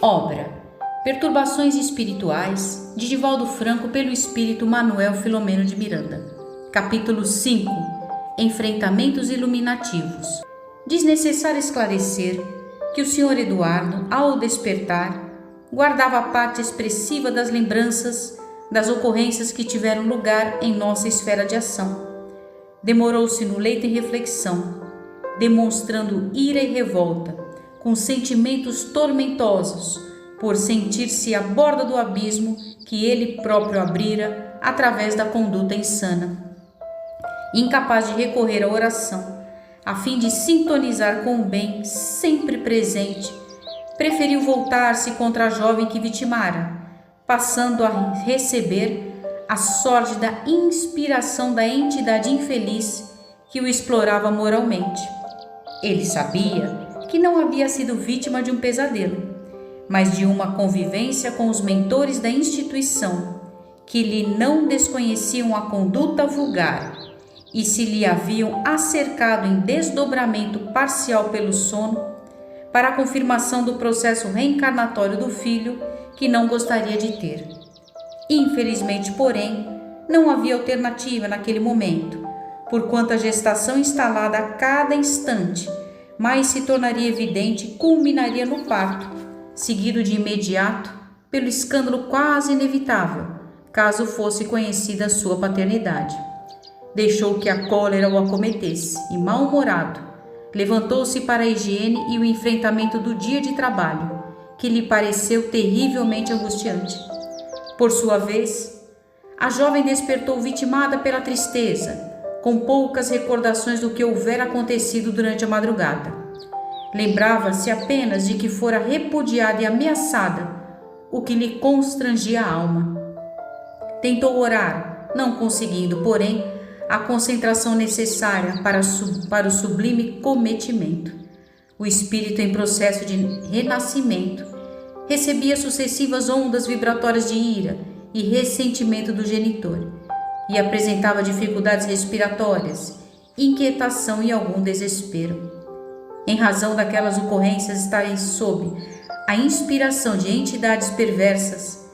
Obra: Perturbações Espirituais, de Divaldo Franco, pelo espírito Manuel Filomeno de Miranda. Capítulo 5. Enfrentamentos iluminativos. Desnecessário esclarecer que o Sr. Eduardo, ao despertar, guardava parte expressiva das lembranças das ocorrências que tiveram lugar em nossa esfera de ação. Demorou-se no leito em reflexão, demonstrando ira e revolta, com sentimentos tormentosos, por sentir-se à borda do abismo que ele próprio abrira através da conduta insana. Incapaz de recorrer à oração, a fim de sintonizar com o bem sempre presente, preferiu voltar-se contra a jovem que vitimara, passando a receber a sórdida inspiração da entidade infeliz que o explorava moralmente. Ele sabia que não havia sido vítima de um pesadelo, mas de uma convivência com os mentores da instituição, que lhe não desconheciam a conduta vulgar e se lhe haviam acercado em desdobramento parcial pelo sono, para a confirmação do processo reencarnatório do filho que não gostaria de ter. Infelizmente, porém, não havia alternativa naquele momento, porquanto a gestação instalada a cada instante mais se tornaria evidente e culminaria no parto, seguido de imediato pelo escândalo quase inevitável, caso fosse conhecida sua paternidade. Deixou que a cólera o acometesse e, mal-humorado, levantou-se para a higiene e o enfrentamento do dia de trabalho, que lhe pareceu terrivelmente angustiante. Por sua vez, a jovem despertou vitimada pela tristeza, com poucas recordações do que houvera acontecido durante a madrugada. Lembrava-se apenas de que fora repudiada e ameaçada, o que lhe constrangia a alma. Tentou orar, não conseguindo, porém, a concentração necessária para o sublime cometimento. O espírito, em processo de renascimento, recebia sucessivas ondas vibratórias de ira e ressentimento do genitor e apresentava dificuldades respiratórias, inquietação e algum desespero. Em razão daquelas ocorrências estarem sob a inspiração de entidades perversas,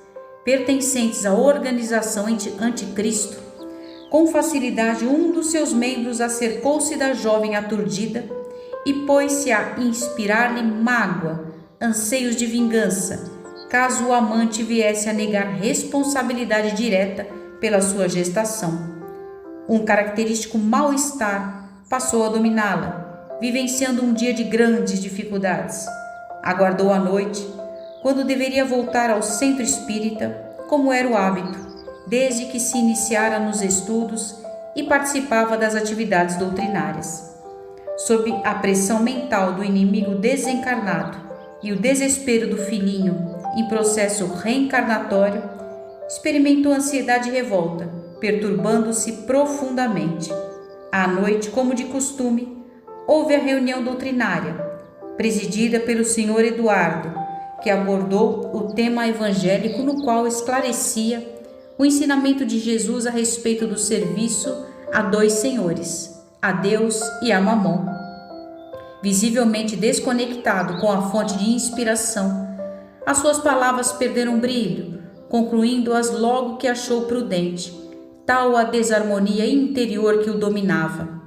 pertencentes à organização anticristo, com facilidade um dos seus membros acercou-se da jovem aturdida e pôs-se a inspirar-lhe mágoa, anseios de vingança, caso o amante viesse a negar responsabilidade direta pela sua gestação. Um característico mal-estar passou a dominá-la, vivenciando um dia de grandes dificuldades. Aguardou a noite, quando deveria voltar ao centro espírita, como era o hábito, desde que se iniciara nos estudos e participava das atividades doutrinárias. Sob a pressão mental do inimigo desencarnado e o desespero do filhinho em processo reencarnatório, experimentou ansiedade e revolta, perturbando-se profundamente. À noite, como de costume, houve a reunião doutrinária, presidida pelo Sr. Eduardo, que abordou o tema evangélico, no qual esclarecia o ensinamento de Jesus a respeito do serviço a dois senhores, a Deus e a Mamon. Visivelmente desconectado com a fonte de inspiração, as suas palavras perderam brilho, concluindo-as logo que achou prudente, tal a desarmonia interior que o dominava.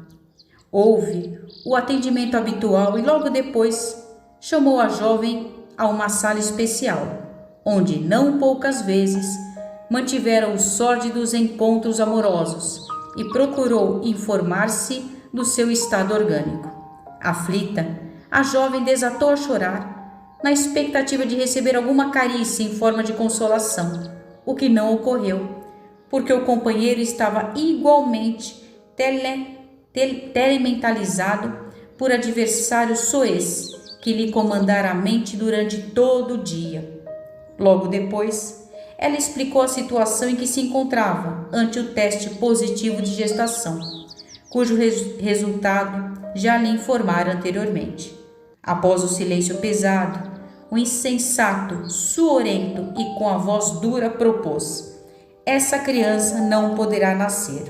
Houve o atendimento habitual e logo depois chamou a jovem a uma sala especial, onde não poucas vezes mantiveram os sórdidos encontros amorosos e procurou informar-se do seu estado orgânico. Aflita, a jovem desatou a chorar, na expectativa de receber alguma carícia em forma de consolação, o que não ocorreu, porque o companheiro estava igualmente telementalizado por adversários soez que lhe comandara a mente durante todo o dia. Logo depois, ela explicou a situação em que se encontrava ante o teste positivo de gestação, cujo resultado já lhe informara anteriormente. Após o silêncio pesado, o insensato, suorento e com a voz dura propôs: essa criança não poderá nascer.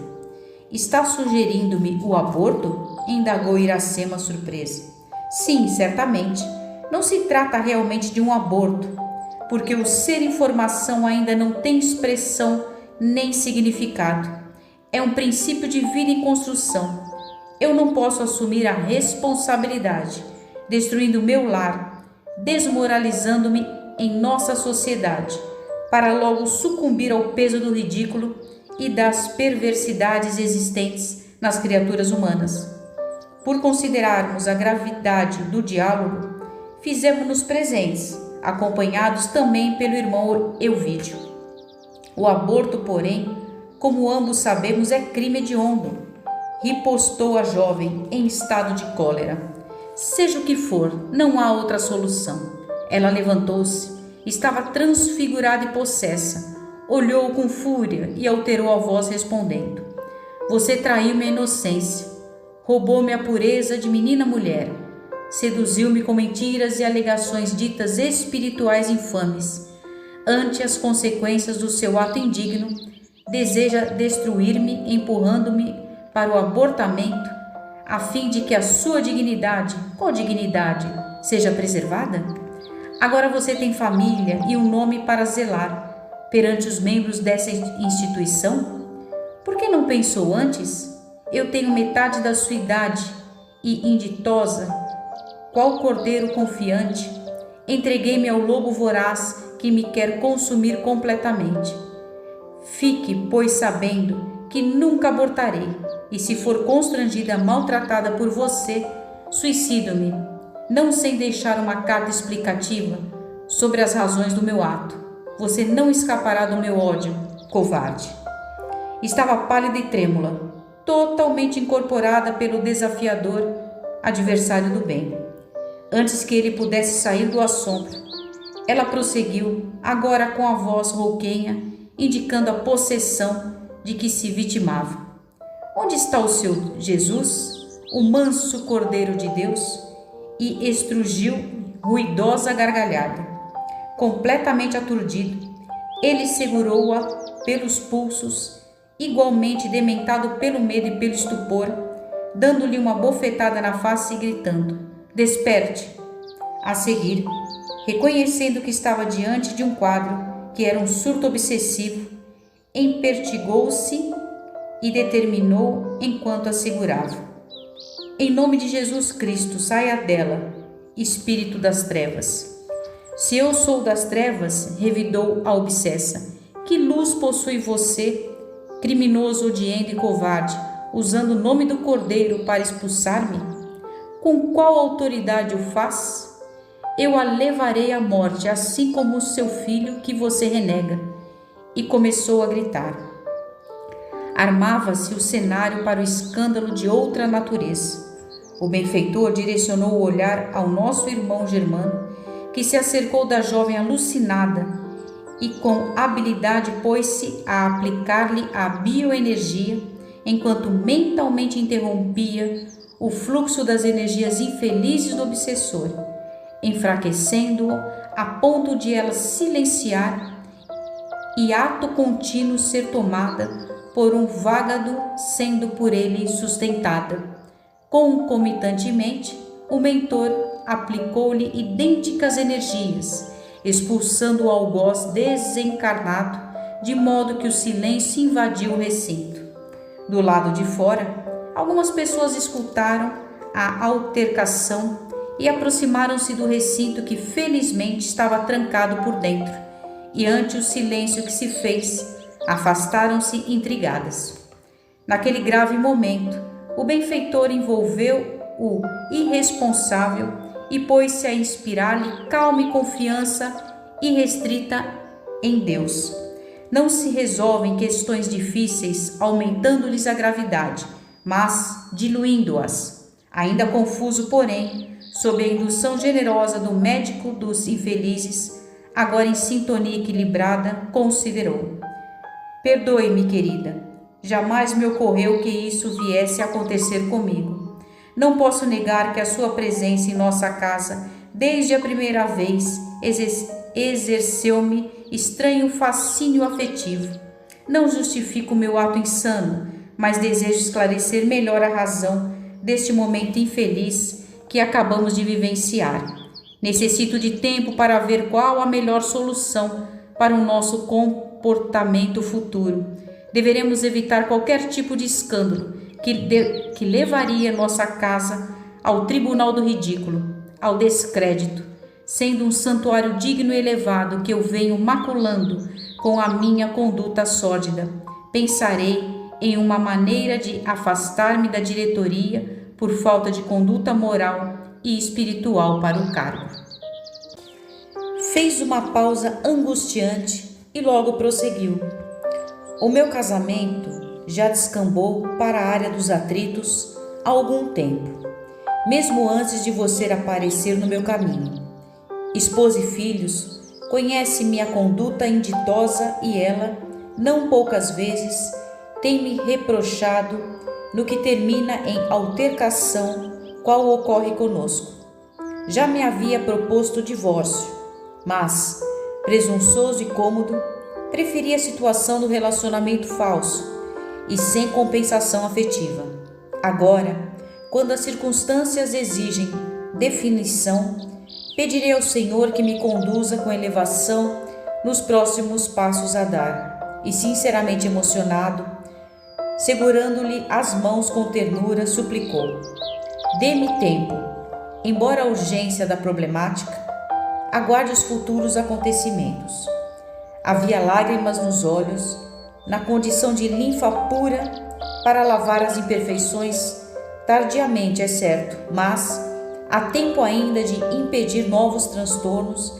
Está sugerindo-me o aborto? Indagou Iracema surpresa. Sim, certamente, Não se trata realmente de um aborto, porque o ser informação ainda não tem expressão nem significado. É um princípio de vida em construção. Eu não posso assumir a responsabilidade, destruindo meu lar, desmoralizando-me em nossa sociedade, para logo sucumbir ao peso do ridículo e das perversidades existentes nas criaturas humanas. Por considerarmos a gravidade do diálogo, fizemos-nos presentes, acompanhados também pelo irmão Elvídio. O aborto, porém, como ambos sabemos, é crime hediondo, ripostou a jovem em estado de cólera. Seja o que for, não há outra solução. Ela levantou-se, estava transfigurada e possessa, olhou com fúria e alterou a voz respondendo: Você traiu minha inocência, roubou-me a pureza de menina mulher, seduziu-me com mentiras e alegações ditas espirituais infames. Ante as consequências do seu ato indigno, deseja destruir-me, empurrando-me para o abortamento, a fim de que a sua dignidade, qual dignidade, seja preservada? Agora você tem família e um nome para zelar perante os membros dessa instituição? Por que não pensou antes? Eu tenho metade da sua idade e, inditosa, qual cordeiro confiante, entreguei-me ao lobo voraz que me quer consumir completamente. Fique, pois, sabendo que nunca abortarei, e se for constrangida, maltratada por você, suicido-me, não sem deixar uma carta explicativa sobre as razões do meu ato. Você não escapará do meu ódio, covarde. Estava pálida e trêmula, totalmente incorporada pelo desafiador adversário do bem. Antes que ele pudesse sair do assombro, ela prosseguiu, agora com a voz rouquenha, indicando a possessão de que se vitimava. Onde está o seu Jesus, o manso Cordeiro de Deus? E estrugiu ruidosa gargalhada. Completamente aturdido, ele segurou-a pelos pulsos, igualmente dementado pelo medo e pelo estupor, dando-lhe uma bofetada na face e gritando: Desperte! A seguir, reconhecendo que estava diante de um quadro que era um surto obsessivo, empertigou-se e determinou enquanto a segurava: Em nome de Jesus Cristo, saia dela, espírito das trevas. Se eu sou das trevas, revidou a obsessa, que luz possui você, criminoso, odiento e covarde, usando o nome do Cordeiro para expulsar-me? Com qual autoridade o faz? Eu a levarei à morte, assim como o seu filho que você renega. E começou a gritar. Armava-se o cenário para o escândalo de outra natureza. O benfeitor direcionou o olhar ao nosso irmão Germano, que se acercou da jovem alucinada e com habilidade pôs-se a aplicar-lhe a bioenergia, enquanto mentalmente interrompia o fluxo das energias infelizes do obsessor, enfraquecendo-o a ponto de ela silenciar e ato contínuo ser tomada por um vágado, sendo por ele sustentada. Concomitantemente, o mentor aplicou-lhe idênticas energias, expulsando o algoz desencarnado, de modo que o silêncio invadiu o recinto. Do lado de fora, algumas pessoas escutaram a altercação e aproximaram-se do recinto que felizmente estava trancado por dentro, e ante o silêncio que se fez, afastaram-se intrigadas. Naquele grave momento, o benfeitor envolveu o irresponsável e pôs-se a inspirar-lhe calma e confiança irrestrita em Deus. Não se resolvem questões difíceis aumentando-lhes a gravidade, mas diluindo-as. Ainda confuso, porém, sob a indução generosa do médico dos infelizes, agora em sintonia equilibrada, considerou: Perdoe-me, querida, jamais me ocorreu que isso viesse a acontecer comigo. Não posso negar que a sua presença em nossa casa, desde a primeira vez, exerceu-me estranho fascínio afetivo. Não justifico o meu ato insano, mas desejo esclarecer melhor a razão deste momento infeliz que acabamos de vivenciar. Necessito de tempo para ver qual a melhor solução para o nosso comportamento futuro. Deveremos evitar qualquer tipo de escândalo que levaria nossa casa ao tribunal do ridículo, ao descrédito, sendo um santuário digno e elevado que eu venho maculando com a minha conduta sórdida. Pensarei em uma maneira de afastar-me da diretoria por falta de conduta moral e espiritual para o cargo. Fez uma pausa angustiante e logo prosseguiu. O meu casamento já descambou para a área dos atritos há algum tempo, mesmo antes de você aparecer no meu caminho. Esposa e filhos conhecem minha conduta inditosa e ela, não poucas vezes, tem me reprochado no que termina em altercação, qual ocorre conosco. Já me havia proposto o divórcio, mas, presunçoso e cômodo, preferi a situação do relacionamento falso e sem compensação afetiva. Agora, quando as circunstâncias exigem definição, pedirei ao Senhor que me conduza com elevação nos próximos passos a dar. E sinceramente emocionado, segurando-lhe as mãos com ternura, suplicou: dê-me tempo. Embora a urgência da problemática, aguarde os futuros acontecimentos. Havia lágrimas nos olhos, na condição de linfa pura para lavar as imperfeições, tardiamente é certo, mas há tempo ainda de impedir novos transtornos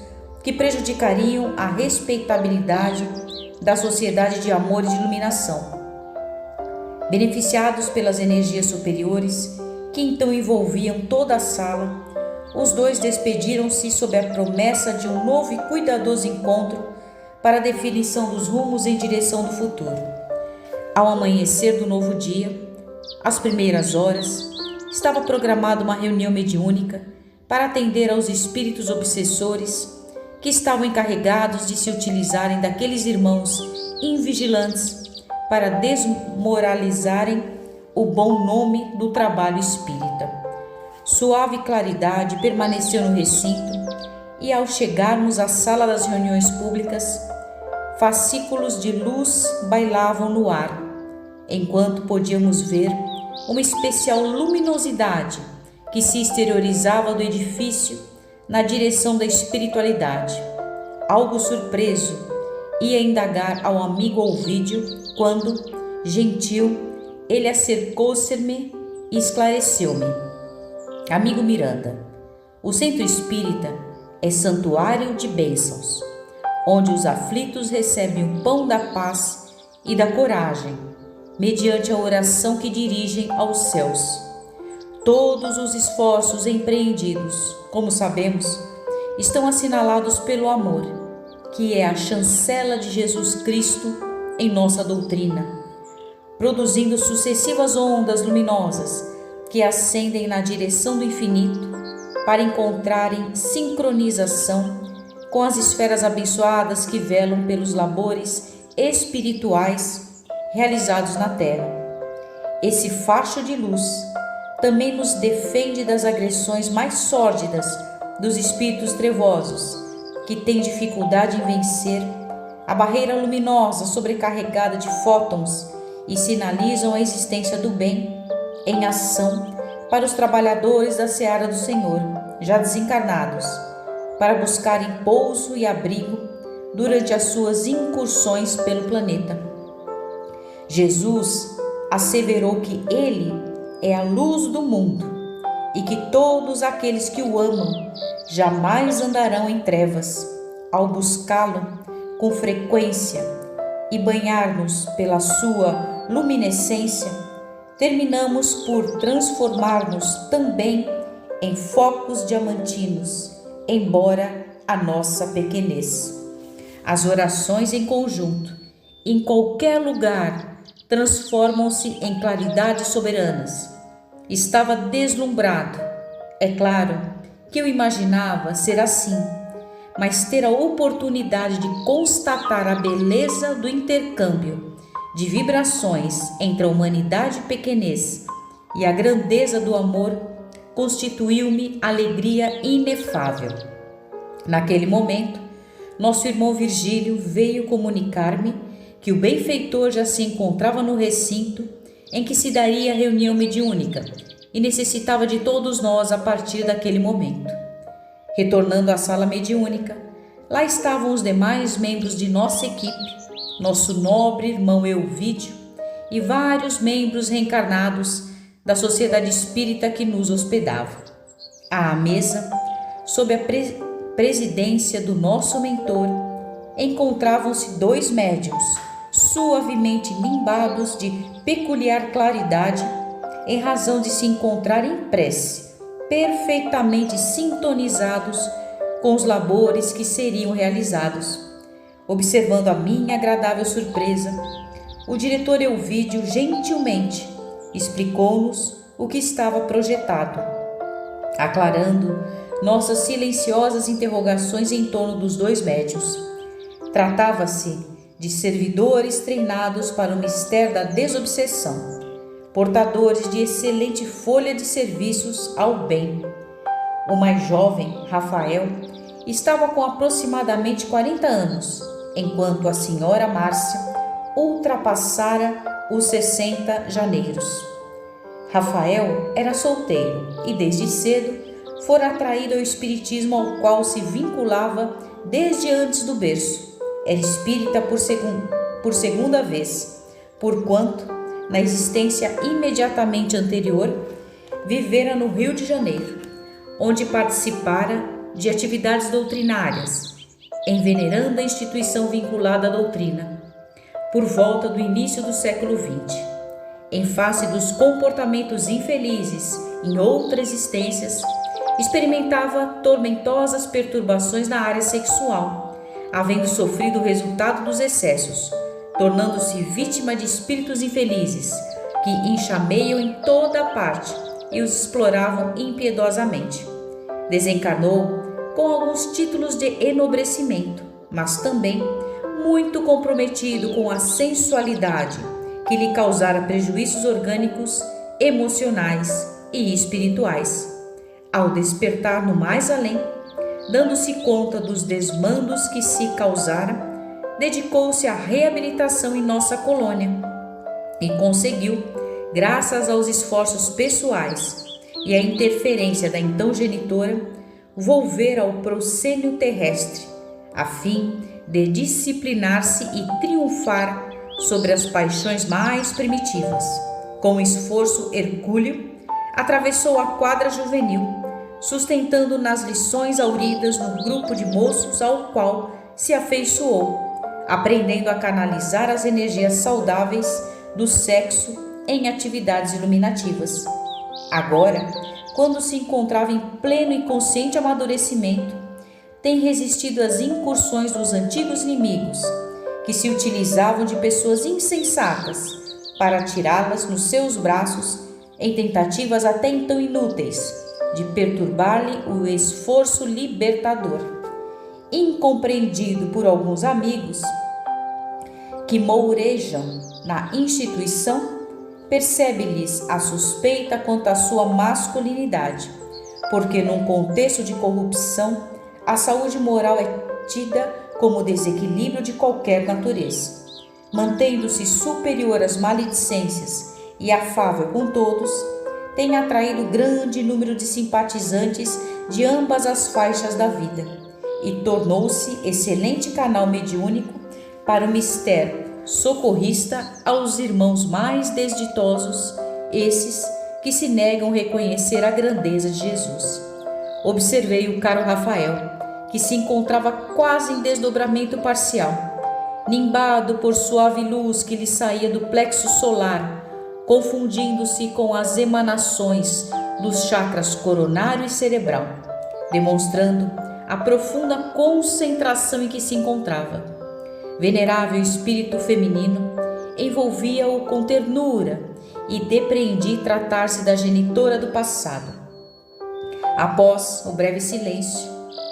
que prejudicariam a respeitabilidade da sociedade de amor e de iluminação. Beneficiados pelas energias superiores que então envolviam toda a sala, os dois despediram-se sob a promessa de um novo e cuidadoso encontro para a definição dos rumos em direção do futuro. Ao amanhecer do novo dia, às primeiras horas, estava programada uma reunião mediúnica para atender aos espíritos obsessores que estavam encarregados de se utilizarem daqueles irmãos invigilantes para desmoralizarem o bom nome do trabalho espírita. Suave claridade permaneceu no recinto e, ao chegarmos à sala das reuniões públicas, fascículos de luz bailavam no ar, enquanto podíamos ver uma especial luminosidade que se exteriorizava do edifício na direção da espiritualidade. Algo surpreso, ia indagar ao amigo Ovídio quando, gentil, ele acercou-se-me e esclareceu-me: amigo Miranda, o centro espírita é santuário de bênçãos, onde os aflitos recebem o pão da paz e da coragem, mediante a oração que dirigem aos céus. Todos os esforços empreendidos, como sabemos, estão assinalados pelo amor, que é a chancela de Jesus Cristo em nossa doutrina, produzindo sucessivas ondas luminosas que ascendem na direção do infinito para encontrarem sincronização com as esferas abençoadas que velam pelos labores espirituais realizados na terra. Esse facho de luz também nos defende das agressões mais sórdidas dos espíritos trevosos, que têm dificuldade em vencer a barreira luminosa sobrecarregada de fótons e sinalizam a existência do bem em ação para os trabalhadores da seara do Senhor, já desencarnados, para buscarem pouso e abrigo durante as suas incursões pelo planeta. Jesus asseverou que Ele é a luz do mundo e que todos aqueles que o amam jamais andarão em trevas. Ao buscá-lo com frequência e banhar-nos pela sua luminescência, terminamos por transformar-nos também em focos diamantinos, embora a nossa pequenez. As orações em conjunto, em qualquer lugar, transformam-se em claridades soberanas. Estava deslumbrado. É claro que eu imaginava ser assim, mas ter a oportunidade de constatar a beleza do intercâmbio de vibrações entre a humanidade pequenez e a grandeza do amor constituiu-me alegria inefável. Naquele momento, nosso irmão Virgílio veio comunicar-me que o benfeitor já se encontrava no recinto em que se daria a reunião mediúnica e necessitava de todos nós a partir daquele momento. Retornando à sala mediúnica, lá estavam os demais membros de nossa equipe, nosso nobre irmão Elvídio e vários membros reencarnados da sociedade espírita que nos hospedava. À mesa, sob a presidência do nosso mentor, encontravam-se 2 médiuns, suavemente limbados de peculiar claridade, em razão de se encontrar em prece, perfeitamente sintonizados com os labores que seriam realizados. Observando a minha agradável surpresa, o diretor Elvídio gentilmente explicou-nos o que estava projetado, aclarando nossas silenciosas interrogações em torno dos 2 médiuns. Tratava-se de servidores treinados para o mistério da desobsessão, portadores de excelente folha de serviços ao bem. O mais jovem, Rafael, estava com aproximadamente 40 anos, enquanto a senhora Márcia ultrapassara os 60 janeiros. Rafael era solteiro e desde cedo fora atraído ao espiritismo, ao qual se vinculava desde antes do berço. Era espírita por segunda vez, porquanto, na existência imediatamente anterior, vivera no Rio de Janeiro, onde participara de atividades doutrinárias, em veneranda instituição vinculada à doutrina, por volta do início do século XX. Em face dos comportamentos infelizes em outra existências, experimentava tormentosas perturbações na área sexual, havendo sofrido o resultado dos excessos, tornando-se vítima de espíritos infelizes que enxameiam em toda a parte e os exploravam impiedosamente. Desencarnou com alguns títulos de enobrecimento, mas também muito comprometido com a sensualidade que lhe causara prejuízos orgânicos, emocionais e espirituais. Ao despertar no mais além, dando-se conta dos desmandos que se causara, dedicou-se à reabilitação em nossa colônia e conseguiu, graças aos esforços pessoais e à interferência da então genitora, volver ao proscênio terrestre, a fim de disciplinar-se e triunfar sobre as paixões mais primitivas. Com esforço hercúleo, atravessou a quadra juvenil, sustentando nas lições auridas no grupo de moços ao qual se afeiçoou, aprendendo a canalizar as energias saudáveis do sexo em atividades iluminativas. Agora, quando se encontrava em pleno e consciente amadurecimento, tem resistido às incursões dos antigos inimigos, que se utilizavam de pessoas insensatas para tirá-las nos seus braços em tentativas até então inúteis de perturbar-lhe o esforço libertador. Incompreendido por alguns amigos que mourejam na instituição, percebe-lhes a suspeita quanto à sua masculinidade, porque num contexto de corrupção, a saúde moral é tida como desequilíbrio de qualquer natureza. Mantendo-se superior às maledicências e afável com todos, tem atraído grande número de simpatizantes de ambas as faixas da vida e tornou-se excelente canal mediúnico para o mistério socorrista aos irmãos mais desditosos, esses que se negam a reconhecer a grandeza de Jesus. Observei o caro Rafael, que se encontrava quase em desdobramento parcial, nimbado por suave luz que lhe saía do plexo solar, confundindo-se com as emanações dos chakras coronário e cerebral, demonstrando a profunda concentração em que se encontrava. Venerável espírito feminino envolvia-o com ternura e depreendi tratar-se da genitora do passado. Após o breve silêncio,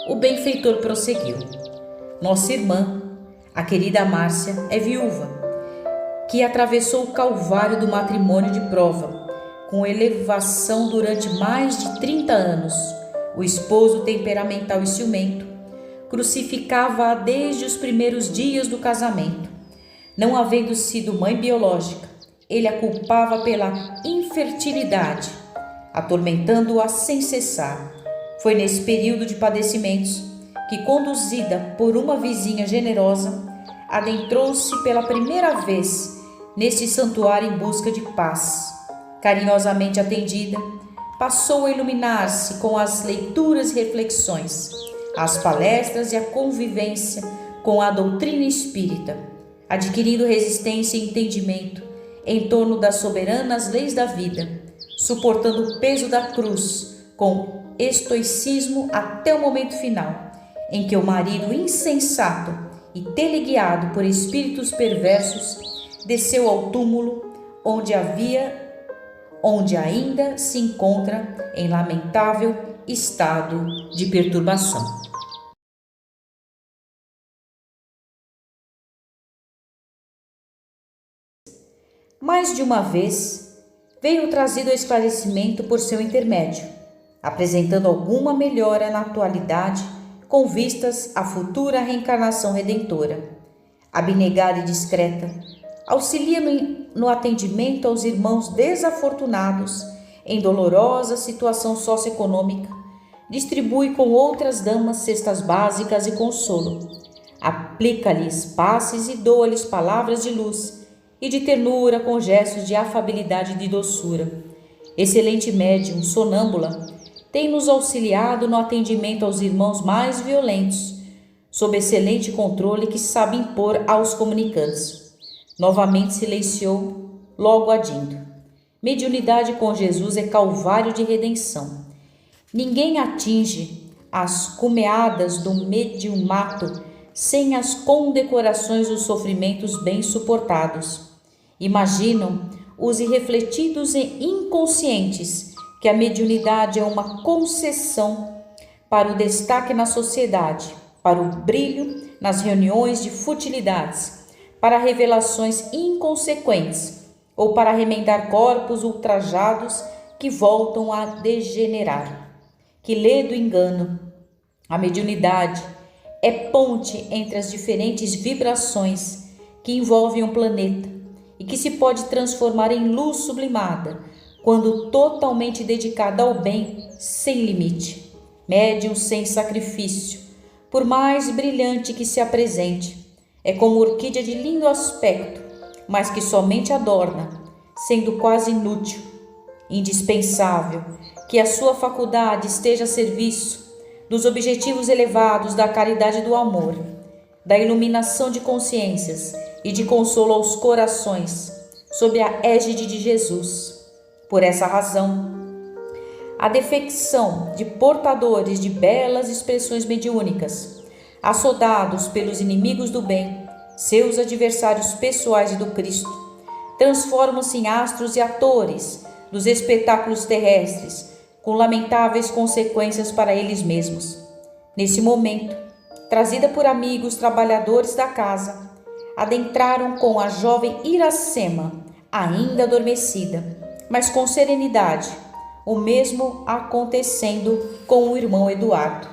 o benfeitor prosseguiu. Nossa irmã, a querida Márcia, é viúva, que atravessou o calvário do matrimônio de prova, com elevação durante mais de 30 anos. O esposo, temperamental e ciumento, crucificava-a desde os primeiros dias do casamento. Não havendo sido mãe biológica, ele a culpava pela infertilidade, atormentando-a sem cessar. Foi nesse período de padecimentos que, conduzida por uma vizinha generosa, adentrou-se pela primeira vez neste santuário em busca de paz. Carinhosamente atendida, passou a iluminar-se com as leituras e reflexões, as palestras e a convivência com a doutrina espírita, adquirindo resistência e entendimento em torno das soberanas leis da vida, suportando o peso da cruz com estoicismo até o momento final, em que o marido insensato e teleguiado por espíritos perversos desceu ao túmulo onde ainda se encontra em lamentável estado de perturbação. Mais de uma vez veio trazido ao esclarecimento por seu intermédio, apresentando alguma melhora na atualidade com vistas à futura reencarnação redentora. Abnegada e discreta, auxilia no atendimento aos irmãos desafortunados em dolorosa situação socioeconômica, distribui com outras damas cestas básicas e consolo, aplica-lhes passes e doa-lhes palavras de luz e de ternura com gestos de afabilidade e de doçura. Excelente médium, sonâmbula, tem nos auxiliado no atendimento aos irmãos mais violentos, sob excelente controle que sabe impor aos comunicantes. Novamente silenciou, logo adindo. Mediunidade com Jesus é calvário de redenção. Ninguém atinge as cumeadas do mediumato sem as condecorações dos sofrimentos bem suportados. Imaginam os irrefletidos e inconscientes que a mediunidade é uma concessão para o destaque na sociedade, para o brilho nas reuniões de futilidades, para revelações inconsequentes ou para remendar corpos ultrajados que voltam a degenerar. Que ledo engano! A mediunidade é ponte entre as diferentes vibrações que envolvem um planeta e que se pode transformar em luz sublimada quando totalmente dedicada ao bem sem limite. Médium sem sacrifício, por mais brilhante que se apresente, é como orquídea de lindo aspecto, mas que somente adorna, sendo quase inútil. Indispensável que a sua faculdade esteja a serviço dos objetivos elevados da caridade e do amor, da iluminação de consciências e de consolo aos corações, sob a égide de Jesus. Por essa razão, a defecção de portadores de belas expressões mediúnicas, assodados pelos inimigos do bem, seus adversários pessoais e do Cristo, transformam-se em astros e atores dos espetáculos terrestres, com lamentáveis consequências para eles mesmos. Nesse momento, trazida por amigos trabalhadores da casa, adentraram com a jovem Iracema, ainda adormecida, mas com serenidade, o mesmo acontecendo com o irmão Eduardo.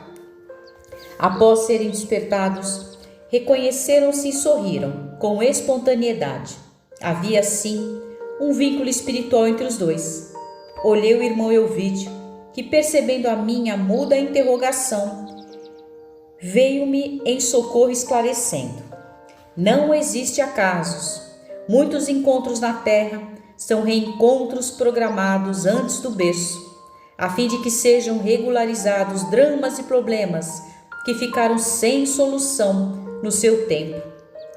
Após serem despertados, reconheceram-se e sorriram com espontaneidade. Havia, sim, um vínculo espiritual entre os dois. Olhei o irmão Elvídio, que, percebendo a minha muda interrogação, veio-me em socorro esclarecendo. Não existe acasos. Muitos encontros na terra são reencontros programados antes do berço, a fim de que sejam regularizados dramas e problemas que ficaram sem solução no seu tempo.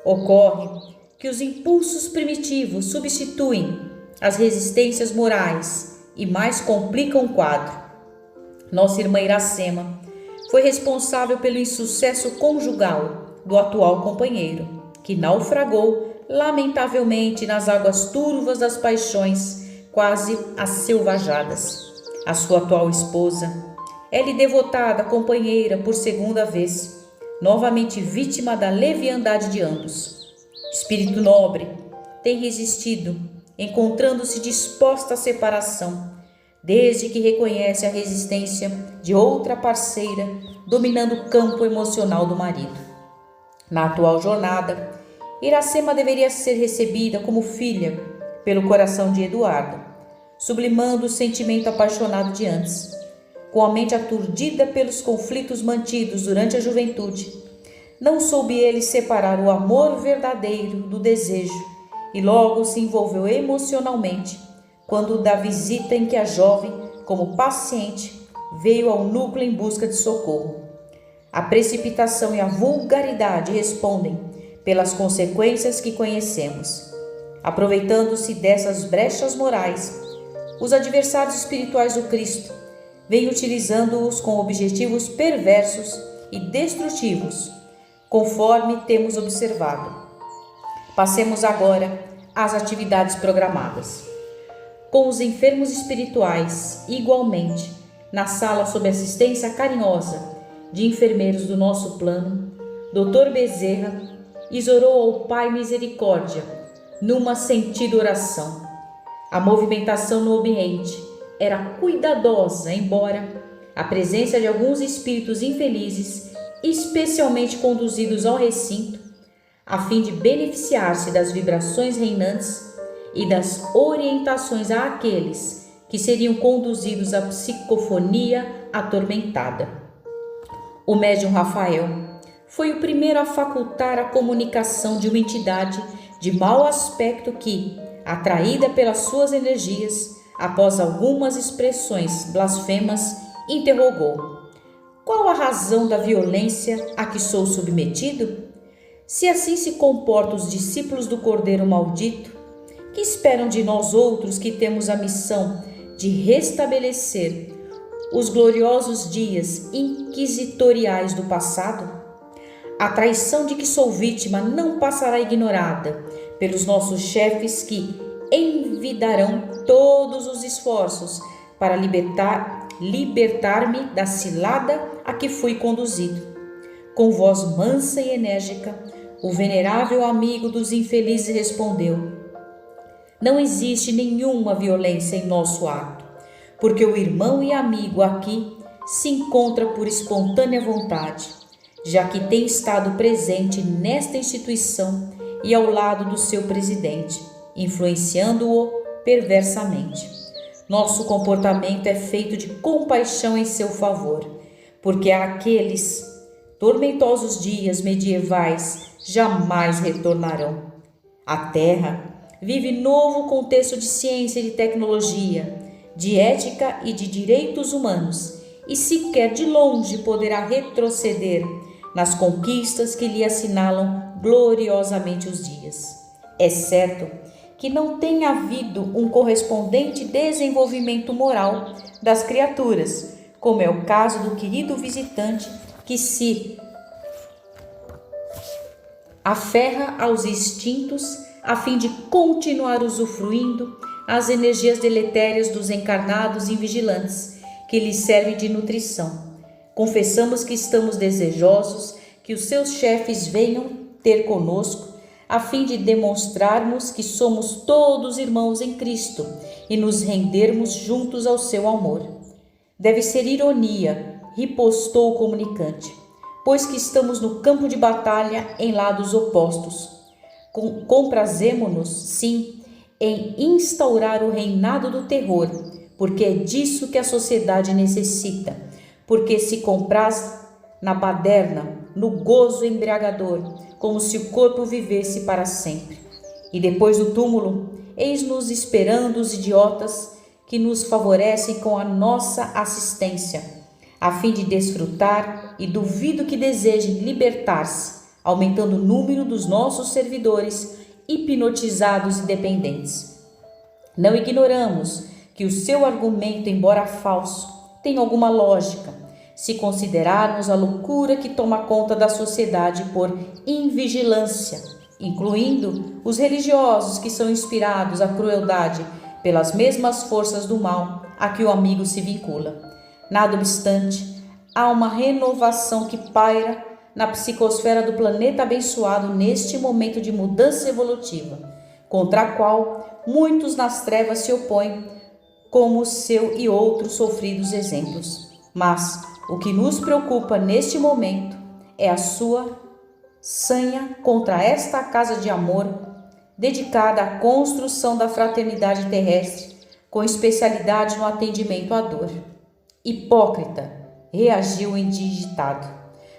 Ocorre que os impulsos primitivos substituem as resistências morais e mais complicam o quadro. Nossa irmã Iracema foi responsável pelo insucesso conjugal do atual companheiro, que naufragou lamentavelmente nas águas turvas das paixões quase asselvajadas. A sua atual esposa é-lhe devotada companheira por segunda vez, novamente vítima da leviandade de ambos. Espírito nobre tem resistido encontrando-se disposta à separação, desde que reconhece a resistência de outra parceira dominando o campo emocional do marido. Na atual jornada, Iracema deveria ser recebida como filha pelo coração de Eduardo, sublimando o sentimento apaixonado de antes. Com a mente aturdida pelos conflitos mantidos durante a juventude, não soube ele separar o amor verdadeiro do desejo e logo se envolveu emocionalmente quando da visita em que a jovem, como paciente, veio ao núcleo em busca de socorro. A precipitação e a vulgaridade respondem pelas consequências que conhecemos. Aproveitando-se dessas brechas morais, os adversários espirituais do Cristo vêm utilizando-os com objetivos perversos e destrutivos, conforme temos observado. Passemos agora às atividades programadas. Com os enfermos espirituais, igualmente, na sala sob assistência carinhosa de enfermeiros do nosso plano, Dr. Bezerra exorou ao Pai Misericórdia numa sentida oração. A movimentação no ambiente era cuidadosa, embora a presença de alguns espíritos infelizes, especialmente conduzidos ao recinto, a fim de beneficiar-se das vibrações reinantes e das orientações àqueles que seriam conduzidos à psicofonia atormentada. O médium Rafael foi o primeiro a facultar a comunicação de uma entidade de mau aspecto que, atraída pelas suas energias, após algumas expressões blasfemas, interrogou: qual a razão da violência a que sou submetido? Se assim se comportam os discípulos do Cordeiro Maldito, que esperam de nós outros que temos a missão de restabelecer os gloriosos dias inquisitoriais do passado? A traição de que sou vítima não passará ignorada pelos nossos chefes que envidarão todos os esforços para libertar-me da cilada a que fui conduzido. Com voz mansa e enérgica, o venerável amigo dos infelizes respondeu: não existe nenhuma violência em nosso ato, porque o irmão e amigo aqui se encontra por espontânea vontade, já que tem estado presente nesta instituição e ao lado do seu presidente, influenciando-o perversamente. Nosso comportamento é feito de compaixão em seu favor, porque aqueles tormentosos dias medievais jamais retornarão. A Terra vive novo contexto de ciência e de tecnologia, de ética e de direitos humanos, e sequer de longe poderá retroceder nas conquistas que lhe assinalam gloriosamente os dias. É certo que não tem havido um correspondente desenvolvimento moral das criaturas, como é o caso do querido visitante que se aferra aos instintos a fim de continuar usufruindo as energias deletérias dos encarnados invigilantes que lhes servem de nutrição. Confessamos que estamos desejosos que os seus chefes venham ter conosco a fim de demonstrarmos que somos todos irmãos em Cristo e nos rendermos juntos ao seu amor. Deve ser ironia, ripostou o comunicante, pois que estamos no campo de batalha em lados opostos. Comprazemo-nos, sim, em instaurar o reinado do terror, porque é disso que a sociedade necessita, porque se compraz na baderna, no gozo embriagador, como se o corpo vivesse para sempre. E depois do túmulo, eis-nos esperando os idiotas que nos favorecem com a nossa assistência, a fim de desfrutar, e duvido que desejem libertar-se, aumentando o número dos nossos servidores hipnotizados e dependentes. Não ignoramos que o seu argumento, embora falso, tem alguma lógica, se considerarmos a loucura que toma conta da sociedade por invigilância, incluindo os religiosos que são inspirados à crueldade pelas mesmas forças do mal a que o amigo se vincula. Nada obstante, há uma renovação que paira na psicosfera do planeta abençoado neste momento de mudança evolutiva, contra a qual muitos nas trevas se opõem, como o seu e outros sofridos exemplos. Mas o que nos preocupa neste momento é a sua sanha contra esta casa de amor, dedicada à construção da fraternidade terrestre, com especialidade no atendimento à dor. Hipócrita, reagiu o indigitado.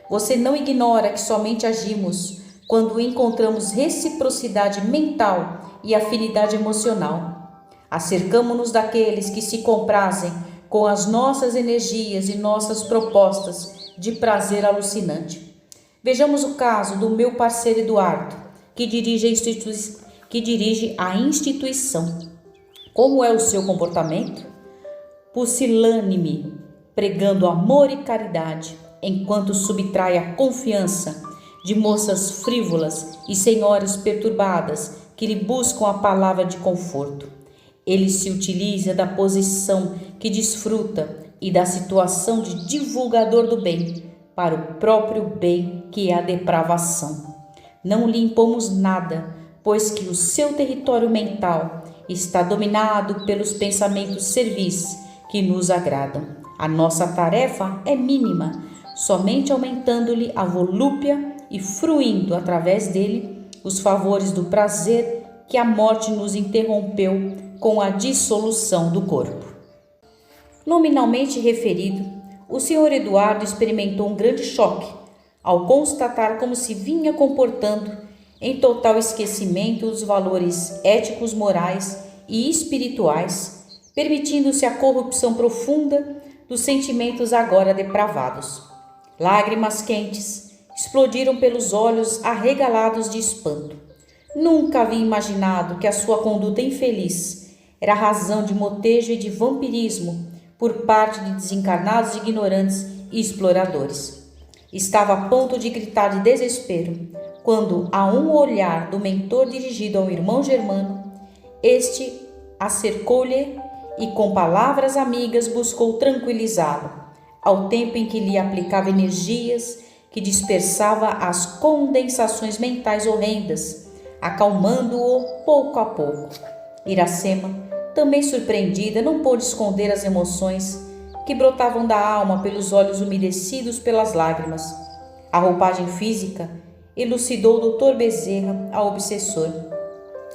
Você não ignora que somente agimos quando encontramos reciprocidade mental e afinidade emocional. Acercamo-nos daqueles que se comprazem com as nossas energias e nossas propostas de prazer alucinante. Vejamos o caso do meu parceiro Eduardo, que dirige a instituição. Como é o seu comportamento? Pusilânime, pregando amor e caridade, enquanto subtrai a confiança de moças frívolas e senhoras perturbadas que lhe buscam a palavra de conforto. Ele se utiliza da posição que desfruta e da situação de divulgador do bem para o próprio bem, que é a depravação. Não lhe impomos nada, pois que o seu território mental está dominado pelos pensamentos servis que nos agradam. A nossa tarefa é mínima, somente aumentando-lhe a volúpia e fruindo através dele os favores do prazer que a morte nos interrompeu com a dissolução do corpo. Nominalmente referido, o Sr. Eduardo experimentou um grande choque ao constatar como se vinha comportando em total esquecimento dos valores éticos, morais e espirituais, permitindo-se a corrupção profunda dos sentimentos agora depravados. Lágrimas quentes explodiram pelos olhos arregalados de espanto. Nunca havia imaginado que a sua conduta infeliz era razão de motejo e de vampirismo por parte de desencarnados, ignorantes e exploradores. Estava a ponto de gritar de desespero, quando, a um olhar do mentor dirigido ao irmão Germano, este acercou-lhe e com palavras amigas buscou tranquilizá-lo, ao tempo em que lhe aplicava energias que dispersava as condensações mentais horrendas, acalmando-o pouco a pouco. Iracema, também surpreendida, não pôde esconder as emoções que brotavam da alma pelos olhos umedecidos pelas lágrimas. A roupagem física elucidou o Dr. Bezerra ao obsessor.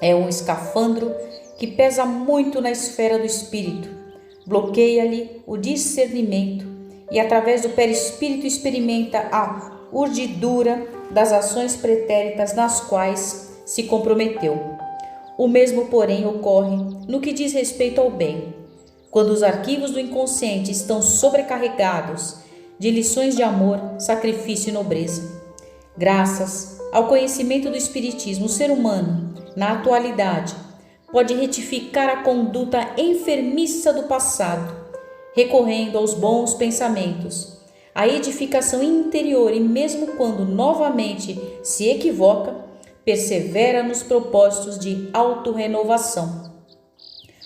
É um escafandro que pesa muito na esfera do espírito, bloqueia-lhe o discernimento e através do perispírito experimenta a urdidura das ações pretéritas nas quais se comprometeu. O mesmo, porém, ocorre no que diz respeito ao bem. Quando os arquivos do inconsciente estão sobrecarregados de lições de amor, sacrifício e nobreza. Graças ao conhecimento do Espiritismo, o ser humano, na atualidade, pode retificar a conduta enfermiça do passado, recorrendo aos bons pensamentos, à edificação interior e mesmo quando novamente se equivoca, persevera nos propósitos de autorrenovação.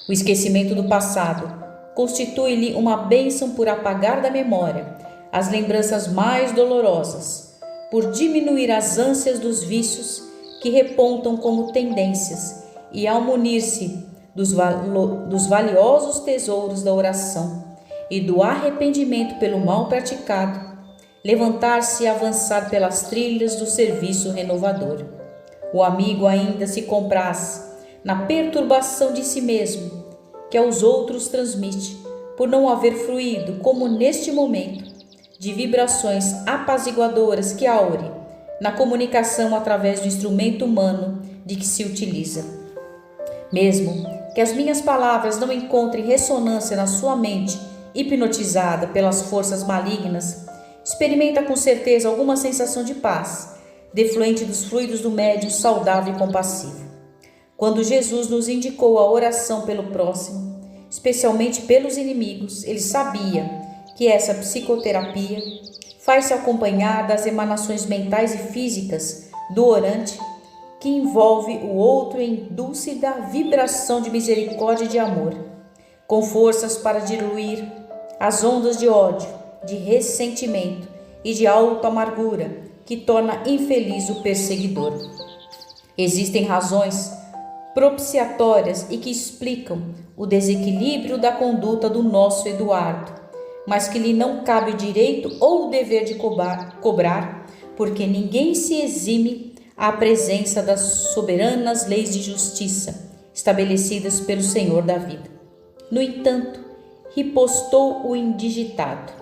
O esquecimento do passado constitui-lhe uma bênção por apagar da memória as lembranças mais dolorosas, por diminuir as ânsias dos vícios que repontam como tendências e ao munir-se dos valiosos tesouros da oração e do arrependimento pelo mal praticado, levantar-se e avançar pelas trilhas do serviço renovador. O amigo ainda se compraz na perturbação de si mesmo, que aos outros transmite, por não haver fruído, como neste momento, de vibrações apaziguadoras que aure na comunicação através do instrumento humano de que se utiliza. Mesmo que as minhas palavras não encontrem ressonância na sua mente hipnotizada pelas forças malignas, experimenta com certeza alguma sensação de paz, defluente dos fluidos do médium saudável e compassivo. Quando Jesus nos indicou a oração pelo próximo, especialmente pelos inimigos, ele sabia que essa psicoterapia faz-se acompanhar das emanações mentais e físicas do orante, que envolve o outro em dúlcida vibração de misericórdia e de amor, com forças para diluir as ondas de ódio, de ressentimento e de auto-amargura que torna infeliz o perseguidor. Existem razões propiciatórias e que explicam o desequilíbrio da conduta do nosso Eduardo, mas que lhe não cabe o direito ou o dever de cobrar, porque ninguém se exime à presença das soberanas leis de justiça estabelecidas pelo Senhor da vida. No entanto, ripostou o indigitado: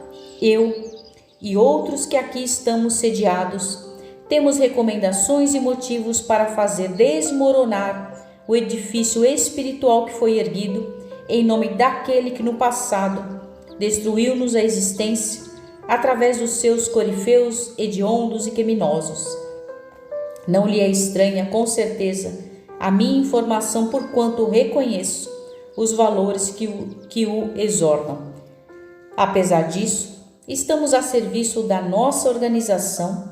eu e outros que aqui estamos sediados temos recomendações e motivos para fazer desmoronar o edifício espiritual que foi erguido em nome daquele que no passado destruiu-nos a existência através dos seus corifeus hediondos e criminosos. Não lhe é estranha, com certeza, a minha informação, porquanto reconheço os valores que o exortam. Apesar disso, estamos a serviço da nossa organização,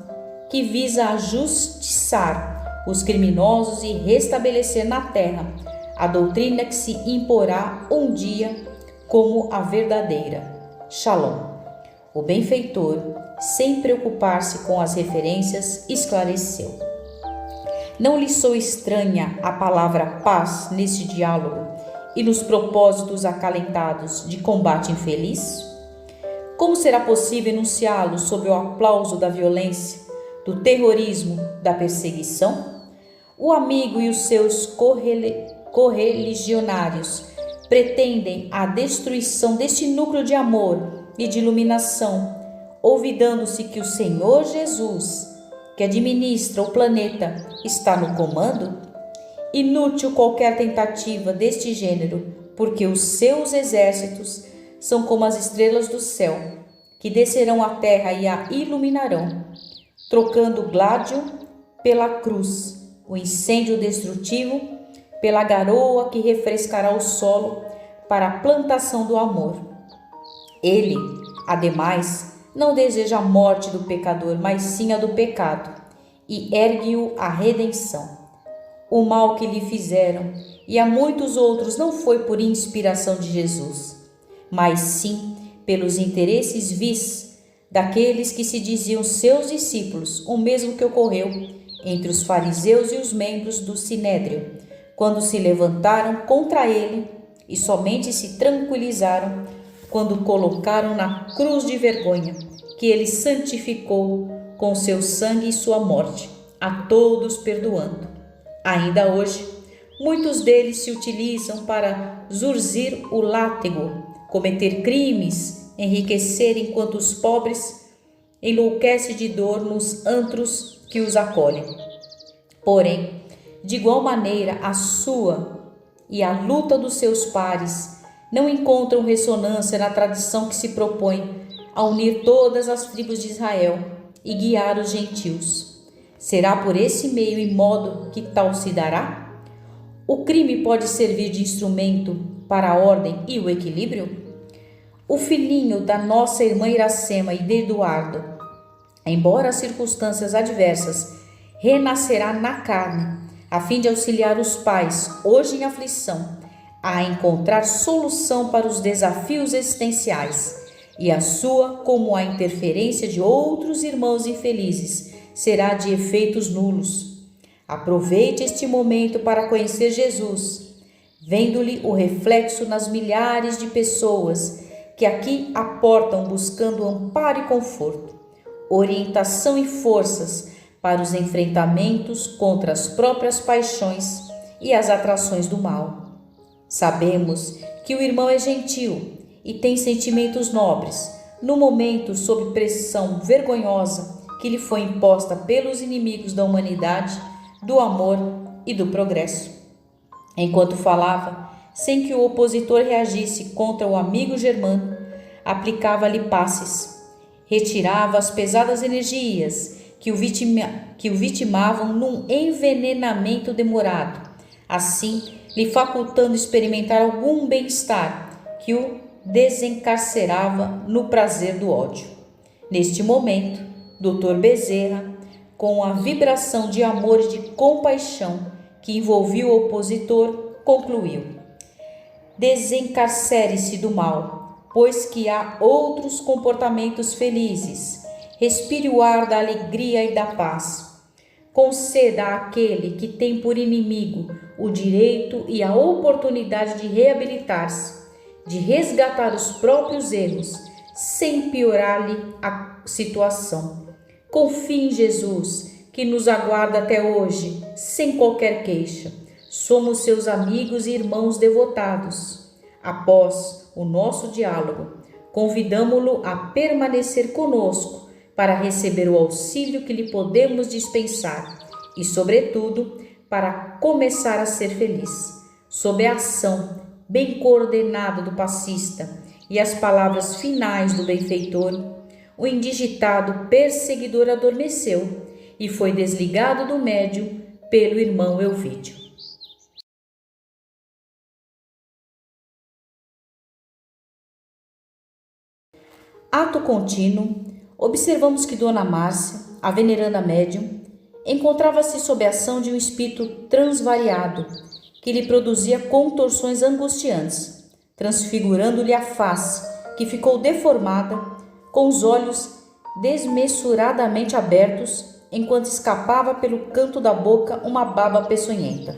que visa ajustiçar os criminosos e restabelecer na terra a doutrina que se imporá um dia como a verdadeira. Shalom. O benfeitor, sem preocupar-se com as referências, esclareceu: não lhe sou estranha a palavra paz nesse diálogo e nos propósitos acalentados de combate infeliz? Como será possível enunciá-lo sob o aplauso da violência, do terrorismo, da perseguição? O amigo e os seus correligionários pretendem a destruição deste núcleo de amor e de iluminação, olvidando-se que o Senhor Jesus, que administra o planeta, está no comando? Inútil qualquer tentativa deste gênero, porque os seus exércitos são como as estrelas do céu, que descerão à terra e a iluminarão, trocando o gládio pela cruz, o incêndio destrutivo pela garoa que refrescará o solo para a plantação do amor. Ele, ademais, não deseja a morte do pecador, mas sim a do pecado, e ergue-o à redenção. O mal que lhe fizeram, e a muitos outros, não foi por inspiração de Jesus, mas sim pelos interesses vis daqueles que se diziam seus discípulos, o mesmo que ocorreu entre os fariseus e os membros do Sinédrio, quando se levantaram contra ele e somente se tranquilizaram quando o colocaram na cruz de vergonha, que ele santificou com seu sangue e sua morte, a todos perdoando. Ainda hoje, muitos deles se utilizam para zurzir o látego, cometer crimes, enriquecer enquanto os pobres enlouquecem de dor nos antros que os acolhem. Porém, de igual maneira, a sua e a luta dos seus pares não encontram ressonância na tradição que se propõe a unir todas as tribos de Israel e guiar os gentios. Será por esse meio e modo que tal se dará? O crime pode servir de instrumento para a ordem e o equilíbrio? O filhinho da nossa irmã Iracema e de Eduardo, embora as circunstâncias adversas, renascerá na carne, a fim de auxiliar os pais, hoje em aflição, a encontrar solução para os desafios existenciais, e a sua, como a interferência de outros irmãos infelizes, será de efeitos nulos. Aproveite este momento para conhecer Jesus, vendo-lhe o reflexo nas milhares de pessoas que aqui aportam buscando amparo e conforto, orientação e forças para os enfrentamentos contra as próprias paixões e as atrações do mal. Sabemos que o irmão é gentil e tem sentimentos nobres, no momento sob pressão vergonhosa que lhe foi imposta pelos inimigos da humanidade, do amor e do progresso. Enquanto falava, sem que o opositor reagisse contra o amigo germano, aplicava-lhe passes, retirava as pesadas energias que o vitimavam num envenenamento demorado, assim lhe facultando experimentar algum bem-estar que o desencarcerava no prazer do ódio. Neste momento, Dr. Bezerra, com a vibração de amor e de compaixão que envolvia o opositor, concluiu: desencarcere-se do mal, pois que há outros comportamentos felizes. Respire o ar da alegria e da paz. conceda àquele que tem por inimigo o direito e a oportunidade de reabilitar-se, de resgatar os próprios erros, sem piorar-lhe a situação. Confie em Jesus, que nos aguarda até hoje, sem qualquer queixa. Somos seus amigos e irmãos devotados. Após o nosso diálogo, convidamo-lo a permanecer conosco para receber o auxílio que lhe podemos dispensar e, sobretudo, para começar a ser feliz. Sob a ação bem coordenada do passista e as palavras finais do benfeitor, o indigitado perseguidor adormeceu e foi desligado do médium pelo irmão Elvídio. Ato contínuo, observamos que Dona Márcia, a veneranda médium, encontrava-se sob a ação de um espírito transvariado, que lhe produzia contorções angustiantes, transfigurando-lhe a face, que ficou deformada, com os olhos desmesuradamente abertos, enquanto escapava pelo canto da boca uma baba peçonhenta.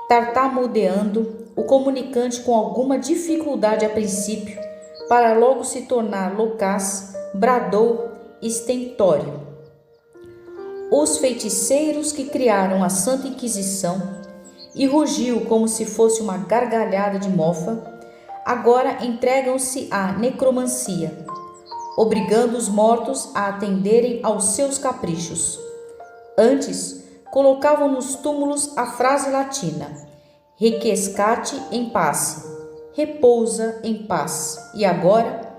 Tartamudeando, o comunicante, com alguma dificuldade a princípio, para logo se tornar loquaz, bradou estentório: os feiticeiros que criaram a Santa Inquisição, e rugiu como se fosse uma gargalhada de mofa, agora entregam-se à necromancia, obrigando os mortos a atenderem aos seus caprichos. Antes, colocavam nos túmulos a frase latina: requiescate in pace, repousa em paz. E agora,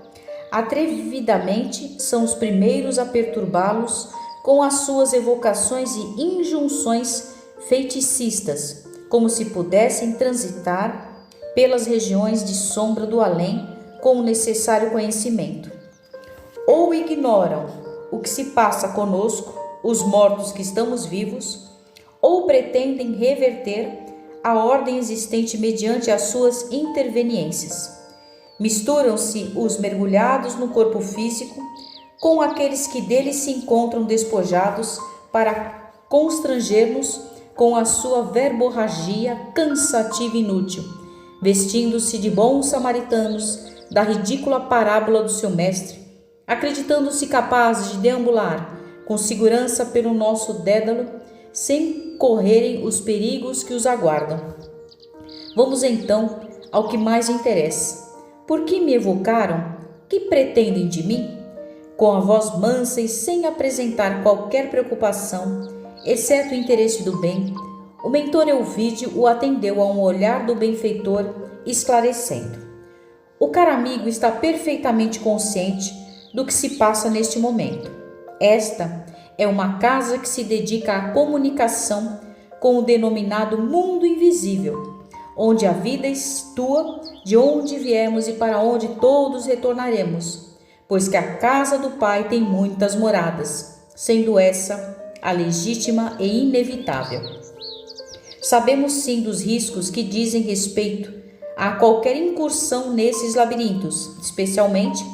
atrevidamente, são os primeiros a perturbá-los com as suas evocações e injunções feiticistas, como se pudessem transitar pelas regiões de sombra do além com o necessário conhecimento. Ou ignoram o que se passa conosco, os mortos que estamos vivos, ou pretendem reverter a ordem existente mediante as suas interveniências. Misturam-se os mergulhados no corpo físico com aqueles que dele se encontram despojados para constranger-nos com a sua verborragia cansativa e inútil, vestindo-se de bons samaritanos da ridícula parábola do seu mestre, acreditando-se capazes de deambular com segurança pelo nosso dédalo, sem correrem os perigos que os aguardam. Vamos então ao que mais interessa. Por que me evocaram? Que pretendem de mim? Com a voz mansa e sem apresentar qualquer preocupação, exceto o interesse do bem, o mentor Elvídio o atendeu a um olhar do benfeitor, esclarecendo: o caro amigo está perfeitamente consciente do que se passa neste momento. Esta é uma casa que se dedica à comunicação com o denominado mundo invisível, onde a vida estua, de onde viemos e para onde todos retornaremos, pois que a casa do Pai tem muitas moradas, sendo essa a legítima e inevitável. Sabemos sim dos riscos que dizem respeito a qualquer incursão nesses labirintos, especialmente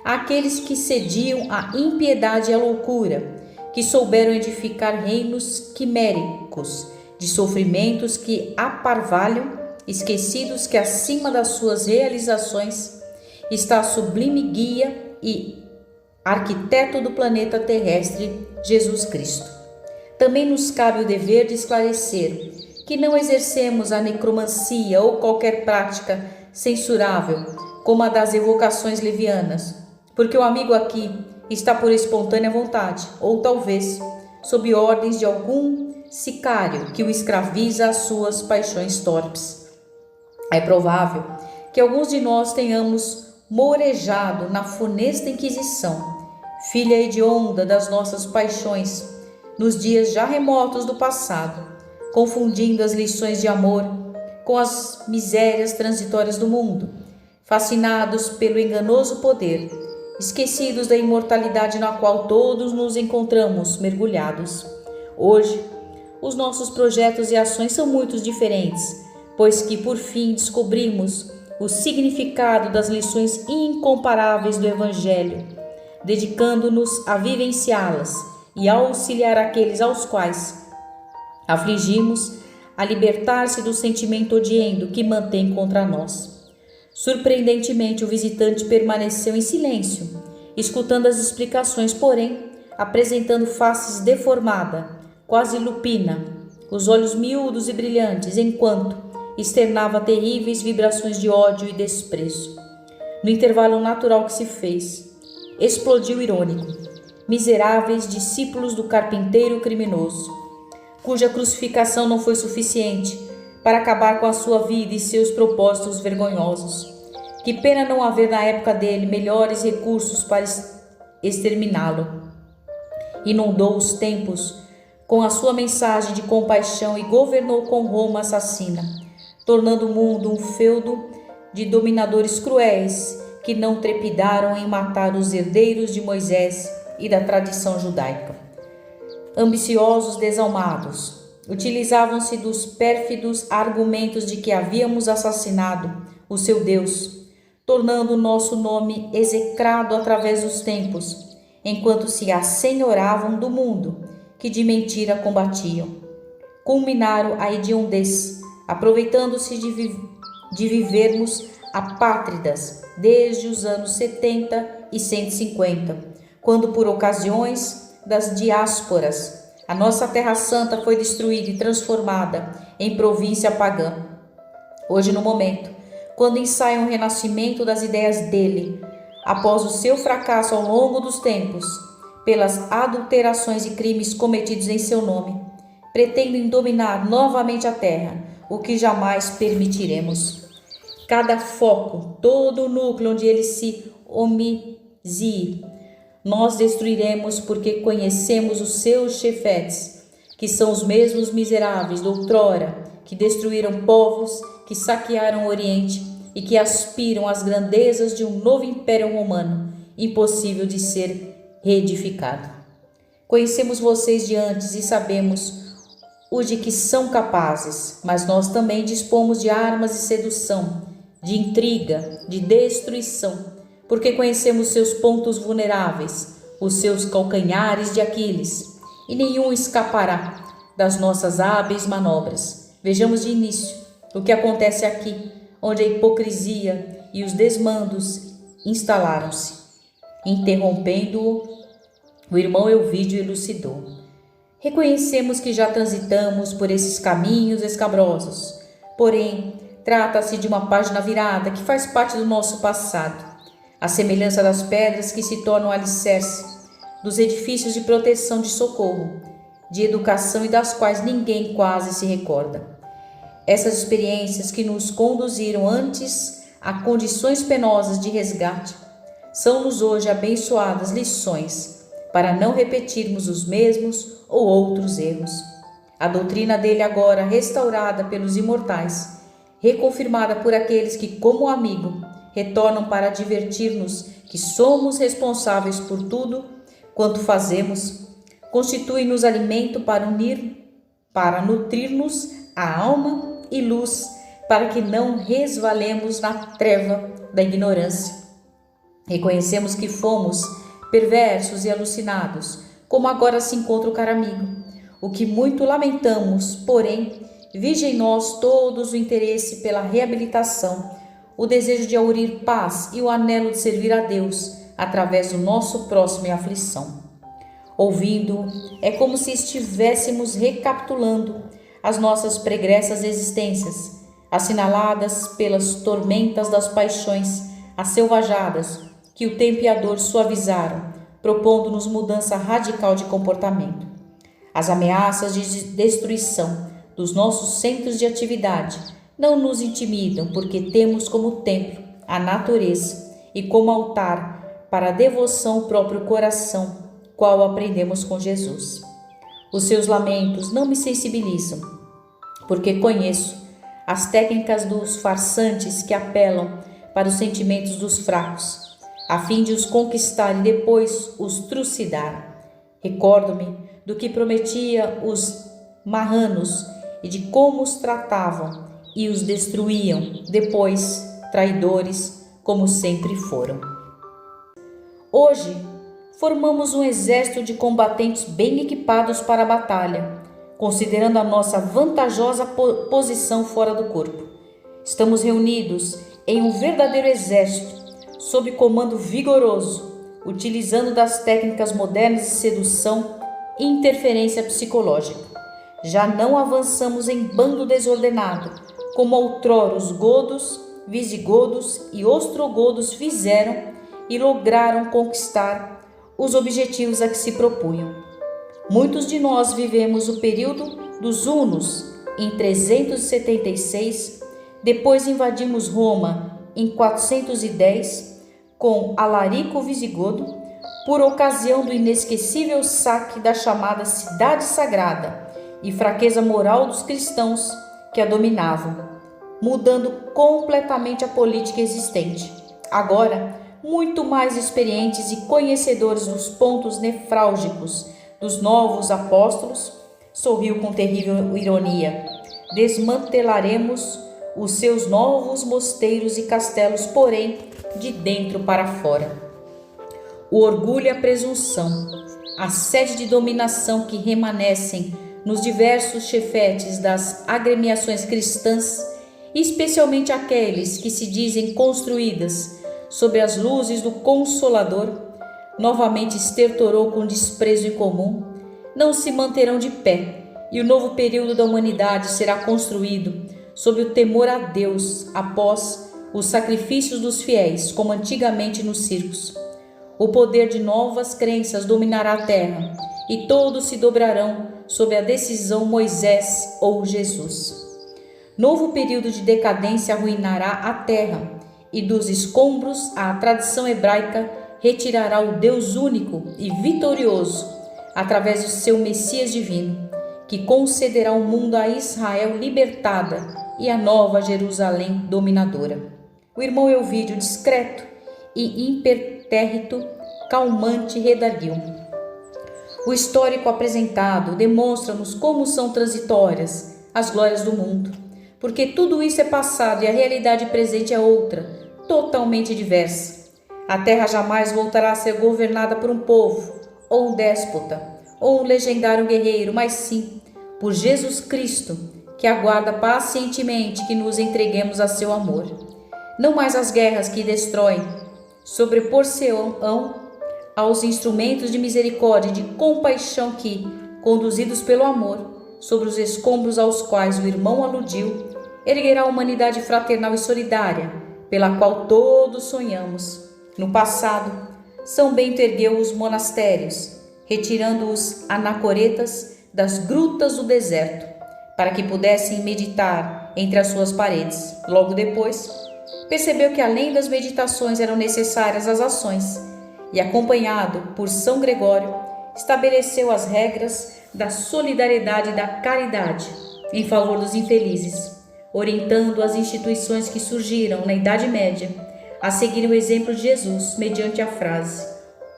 àqueles que cediam à impiedade e à loucura, que souberam edificar reinos quiméricos de sofrimentos que aparvalham, esquecidos que acima das suas realizações está a sublime guia e arquiteto do planeta terrestre, Jesus Cristo. Também nos cabe o dever de esclarecer que não exercemos a necromancia ou qualquer prática censurável, como a das evocações levianas, porque o amigo aqui está por espontânea vontade, ou talvez sob ordens de algum sicário que o escraviza às suas paixões torpes. É provável que alguns de nós tenhamos mourejado na funesta Inquisição, filha hedionda das nossas paixões, nos dias já remotos do passado, confundindo as lições de amor com as misérias transitórias do mundo, fascinados pelo enganoso poder, esquecidos da imortalidade na qual todos nos encontramos mergulhados. Hoje, os nossos projetos e ações são muito diferentes, pois que por fim descobrimos o significado das lições incomparáveis do Evangelho, dedicando-nos a vivenciá-las e auxiliar aqueles aos quais afligimos a libertar-se do sentimento odiento que mantém contra nós. Surpreendentemente, o visitante permaneceu em silêncio, escutando as explicações, porém, apresentando faces deformada, quase lupina, os olhos miúdos e brilhantes, enquanto externava terríveis vibrações de ódio e desprezo. No intervalo natural que se fez, explodiu irônico: miseráveis discípulos do carpinteiro criminoso, cuja crucificação não foi suficiente para acabar com a sua vida e seus propósitos vergonhosos. Que pena não haver na época dele melhores recursos para exterminá-lo. Inundou os tempos com a sua mensagem de compaixão e governou com Roma assassina, tornando o mundo um feudo de dominadores cruéis que não trepidaram em matar os herdeiros de Moisés e da tradição judaica. Ambiciosos desalmados, utilizavam-se dos pérfidos argumentos de que havíamos assassinado o seu Deus, tornando o nosso nome execrado através dos tempos, enquanto se assenhoravam do mundo que de mentira combatiam. Culminaram a hediondez, aproveitando-se de vivermos apátridas desde os anos 70 e 150, quando por ocasiões das diásporas a nossa Terra Santa foi destruída e transformada em província pagã. Hoje, no momento, quando ensaiam o renascimento das ideias dele, após o seu fracasso ao longo dos tempos, pelas adulterações e crimes cometidos em seu nome, pretendem dominar novamente a terra, o que jamais permitiremos. Cada foco, todo o núcleo onde ele se homizie, nós destruiremos, porque conhecemos os seus chefetes, que são os mesmos miseráveis doutrora, que destruíram povos, que saquearam o Oriente e que aspiram às grandezas de um novo império romano, impossível de ser reedificado. Conhecemos vocês de antes e sabemos o de que são capazes, mas nós também dispomos de armas de sedução, de intriga, de destruição, porque conhecemos seus pontos vulneráveis, os seus calcanhares de Aquiles, e nenhum escapará das nossas hábeis manobras. Vejamos de início o que acontece aqui, onde a hipocrisia e os desmandos instalaram-se. Interrompendo-o, o irmão Elvídio elucidou: reconhecemos que já transitamos por esses caminhos escabrosos, porém, trata-se de uma página virada que faz parte do nosso passado, à semelhança das pedras que se tornam alicerce dos edifícios de proteção, de socorro, de educação e das quais ninguém quase se recorda. Essas experiências que nos conduziram antes a condições penosas de resgate são-nos hoje abençoadas lições para não repetirmos os mesmos ou outros erros. A doutrina dele, agora restaurada pelos imortais, reconfirmada por aqueles que, como amigo, retornam para advertir-nos que somos responsáveis por tudo quanto fazemos, constitui-nos alimento para nutrir-nos a alma e luz, para que não resvalemos na treva da ignorância. Reconhecemos que fomos perversos e alucinados, como agora se encontra o caro amigo, o que muito lamentamos, porém, vige em nós todos o interesse pela reabilitação, o desejo de aurir paz e o anelo de servir a Deus através do nosso próximo em aflição. Ouvindo, é como se estivéssemos recapitulando as nossas pregressas existências, assinaladas pelas tormentas das paixões asselvajadas que o tempo e a dor suavizaram, propondo-nos mudança radical de comportamento. As ameaças de destruição dos nossos centros de atividade não nos intimidam, porque temos como templo a natureza e como altar para a devoção o próprio coração, qual aprendemos com Jesus. Os seus lamentos não me sensibilizam, porque conheço as técnicas dos farsantes que apelam para os sentimentos dos fracos, a fim de os conquistar e depois os trucidar. Recordo-me do que prometia os marranos e de como os tratavam e os destruíam, depois traidores, como sempre foram. Hoje formamos um exército de combatentes bem equipados para a batalha, considerando a nossa vantajosa posição fora do corpo. Estamos reunidos em um verdadeiro exército, sob comando vigoroso, utilizando das técnicas modernas de sedução e interferência psicológica. Já não avançamos em bando desordenado, como outrora os godos, visigodos e ostrogodos fizeram e lograram conquistar os objetivos a que se propunham. Muitos de nós vivemos o período dos hunos em 376, depois invadimos Roma em 410 com Alarico Visigodo, por ocasião do inesquecível saque da chamada Cidade Sagrada e fraqueza moral dos cristãos que a dominavam, mudando completamente a política existente. Agora, muito mais experientes e conhecedores dos pontos nefrálgicos dos novos apóstolos, sorriu com terrível ironia. Desmantelaremos os seus novos mosteiros e castelos, porém, de dentro para fora. O orgulho e a presunção, a sede de dominação que remanescem nos diversos chefetes das agremiações cristãs, especialmente aqueles que se dizem construídas sob as luzes do Consolador, novamente estertorou com desprezo incomum, não se manterão de pé, e o novo período da humanidade será construído sob o temor a Deus após os sacrifícios dos fiéis, como antigamente nos circos. O poder de novas crenças dominará a terra e todos se dobrarão sob a decisão Moisés ou Jesus. Novo período de decadência arruinará a terra e dos escombros a tradição hebraica retirará o Deus único e vitorioso através do seu Messias divino, que concederá ao mundo a Israel libertada e a nova Jerusalém dominadora. O irmão Elvídio, discreto e impertérrito, calmante, redarguiu. O histórico apresentado demonstra-nos como são transitórias as glórias do mundo, porque tudo isso é passado e a realidade presente é outra, totalmente diversa. A terra jamais voltará a ser governada por um povo, ou um déspota, ou um legendário guerreiro, mas sim por Jesus Cristo, que aguarda pacientemente que nos entreguemos a seu amor. Não mais as guerras que destroem, sobrepor-se-ão aos instrumentos de misericórdia e de compaixão que, conduzidos pelo amor, sobre os escombros aos quais o irmão aludiu, erguerá a humanidade fraternal e solidária, pela qual todos sonhamos. No passado, São Bento ergueu os monastérios, retirando os anacoretas das grutas do deserto, para que pudessem meditar entre as suas paredes. Logo depois, percebeu que além das meditações eram necessárias as ações e, acompanhado por São Gregório, estabeleceu as regras da solidariedade e da caridade em favor dos infelizes, orientando as instituições que surgiram na Idade Média a seguir o exemplo de Jesus mediante a frase: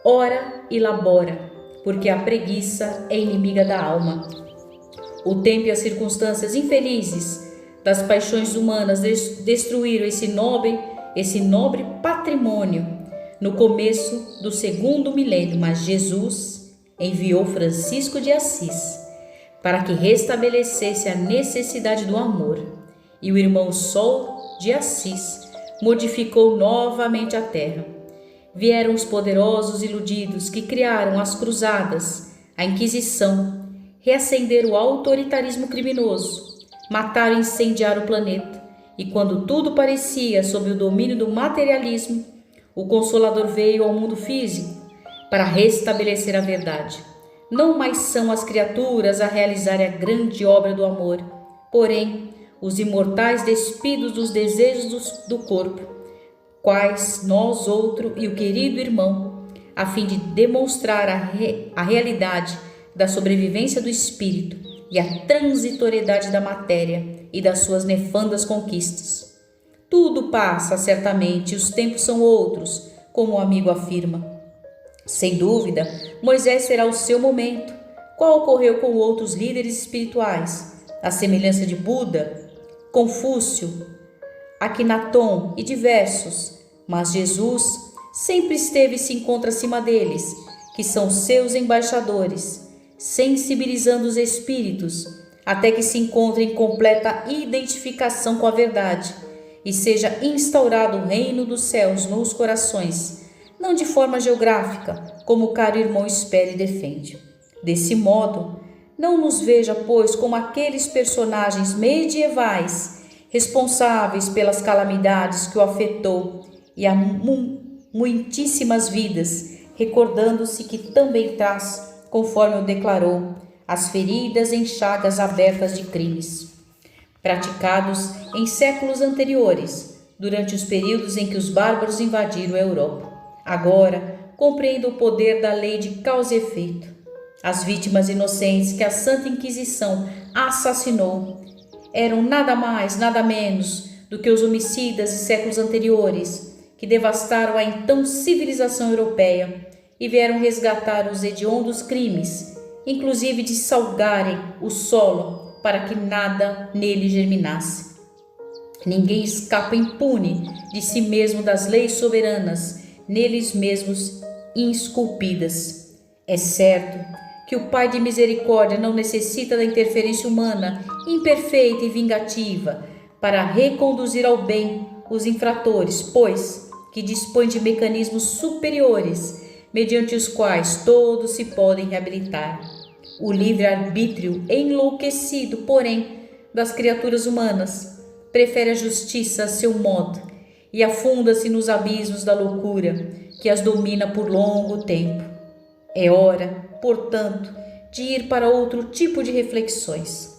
ora e labora, porque a preguiça é inimiga da alma. O tempo e as circunstâncias infelizes das paixões humanas destruíram esse nobre patrimônio no começo do segundo milênio, mas Jesus enviou Francisco de Assis para que restabelecesse a necessidade do amor, e o irmão Sol de Assis modificou novamente a terra. Vieram os poderosos iludidos que criaram as cruzadas, a Inquisição, reacenderam o autoritarismo criminoso, mataram e incendiaram o planeta, e quando tudo parecia sob o domínio do materialismo, o Consolador veio ao mundo físico para restabelecer a verdade. Não mais são as criaturas a realizarem a grande obra do amor, porém, os imortais despidos dos desejos do corpo, quais nós outro e o querido irmão, a fim de demonstrar a realidade da sobrevivência do espírito e a transitoriedade da matéria e das suas nefandas conquistas. Tudo passa, certamente, e os tempos são outros, como o amigo afirma. Sem dúvida, Moisés será o seu momento, qual ocorreu com outros líderes espirituais, à semelhança de Buda, Confúcio, Akhenaton e diversos, mas Jesus sempre esteve e se encontra acima deles, que são seus embaixadores, sensibilizando os espíritos até que se encontrem em completa identificação com a verdade e seja instaurado o reino dos céus nos corações, não de forma geográfica, como o caro irmão espera e defende. Desse modo, não nos veja, pois, como aqueles personagens medievais responsáveis pelas calamidades que o afetou e há muitíssimas vidas, recordando-se que também traz, conforme o declarou, as feridas em chagas abertas de crimes, praticados em séculos anteriores, durante os períodos em que os bárbaros invadiram a Europa. Agora, compreendo o poder da lei de causa e efeito. As vítimas inocentes que a Santa Inquisição assassinou eram nada mais, nada menos do que os homicidas de séculos anteriores, que devastaram a então civilização europeia e vieram resgatar os hediondos crimes, inclusive de salgarem o solo para que nada nele germinasse. Ninguém escapa impune de si mesmo das leis soberanas, neles mesmos esculpidas. É certo que o Pai de misericórdia não necessita da interferência humana imperfeita e vingativa para reconduzir ao bem os infratores, pois que dispõe de mecanismos superiores, mediante os quais todos se podem reabilitar. O livre-arbítrio enlouquecido, porém, das criaturas humanas prefere a justiça a seu modo e afunda-se nos abismos da loucura que as domina por longo tempo. É hora, portanto, de ir para outro tipo de reflexões.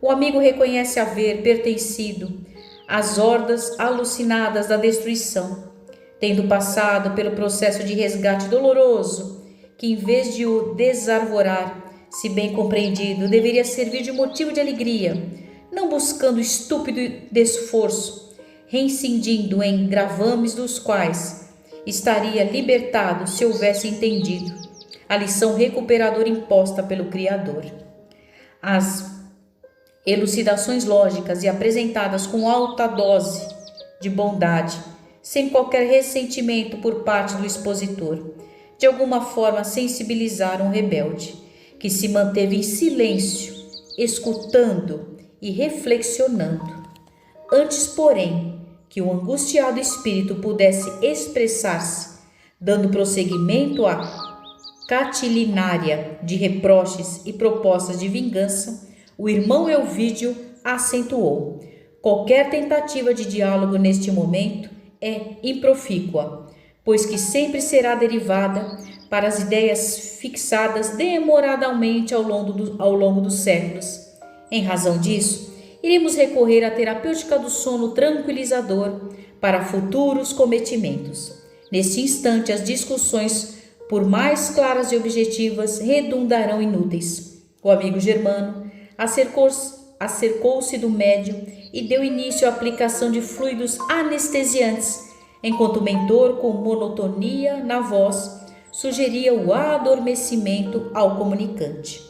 O amigo reconhece haver pertencido às hordas alucinadas da destruição, tendo passado pelo processo de resgate doloroso, que em vez de o desarvorar, se bem compreendido, deveria servir de motivo de alegria, não buscando estúpido desforço, reincindindo em gravames dos quais estaria libertado se houvesse entendido a lição recuperadora imposta pelo Criador. As elucidações lógicas e apresentadas com alta dose de bondade, sem qualquer ressentimento por parte do expositor, de alguma forma sensibilizaram o rebelde, que se manteve em silêncio, escutando e reflexionando. Antes, porém, que o angustiado espírito pudesse expressar-se, dando prosseguimento à catilinária de reproches e propostas de vingança, o irmão Elvídio acentuou: qualquer tentativa de diálogo neste momento é improfícua, pois que sempre será derivada para as ideias fixadas demoradamente ao longo dos séculos. Em razão disso, iremos recorrer à terapêutica do sono tranquilizador para futuros cometimentos. Neste instante, as discussões, por mais claras e objetivas, redundarão inúteis. O amigo Germano acercou-se do médium e deu início à aplicação de fluidos anestesiantes, enquanto o mentor, com monotonia na voz, sugeria o adormecimento ao comunicante.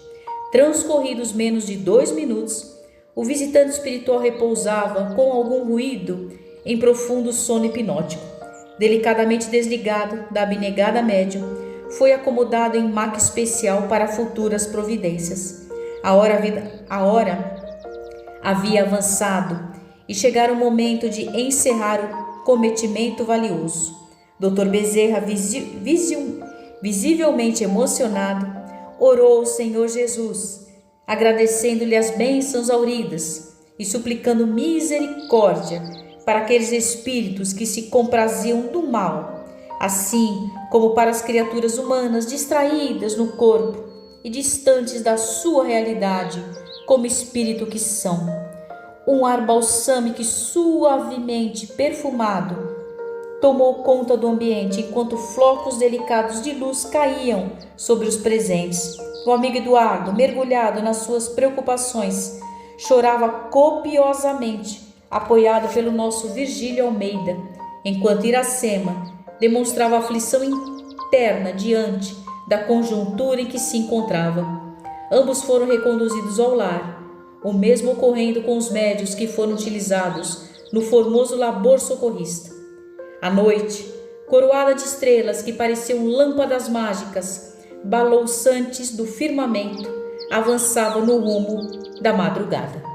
Transcorridos menos de 2 minutos, o visitante espiritual repousava com algum ruído em profundo sono hipnótico. Delicadamente desligado da abnegada médium, foi acomodado em maca especial para futuras providências. A hora havia avançado e chegara o momento de encerrar o cometimento valioso. Dr. Bezerra, visivelmente emocionado, orou ao Senhor Jesus, agradecendo-lhe as bênçãos auridas e suplicando misericórdia para aqueles espíritos que se compraziam do mal, assim como para as criaturas humanas distraídas no corpo e distantes da sua realidade, como espírito que são. Um ar balsâmico e suavemente perfumado tomou conta do ambiente, enquanto flocos delicados de luz caíam sobre os presentes. O amigo Eduardo, mergulhado nas suas preocupações, chorava copiosamente, apoiado pelo nosso Virgílio Almeida, enquanto Iracema demonstrava aflição interna diante da conjuntura em que se encontrava. Ambos foram reconduzidos ao lar, o mesmo ocorrendo com os médios que foram utilizados no formoso labor socorrista. A noite, coroada de estrelas que pareciam lâmpadas mágicas, balouçantes do firmamento, avançava no rumo da madrugada.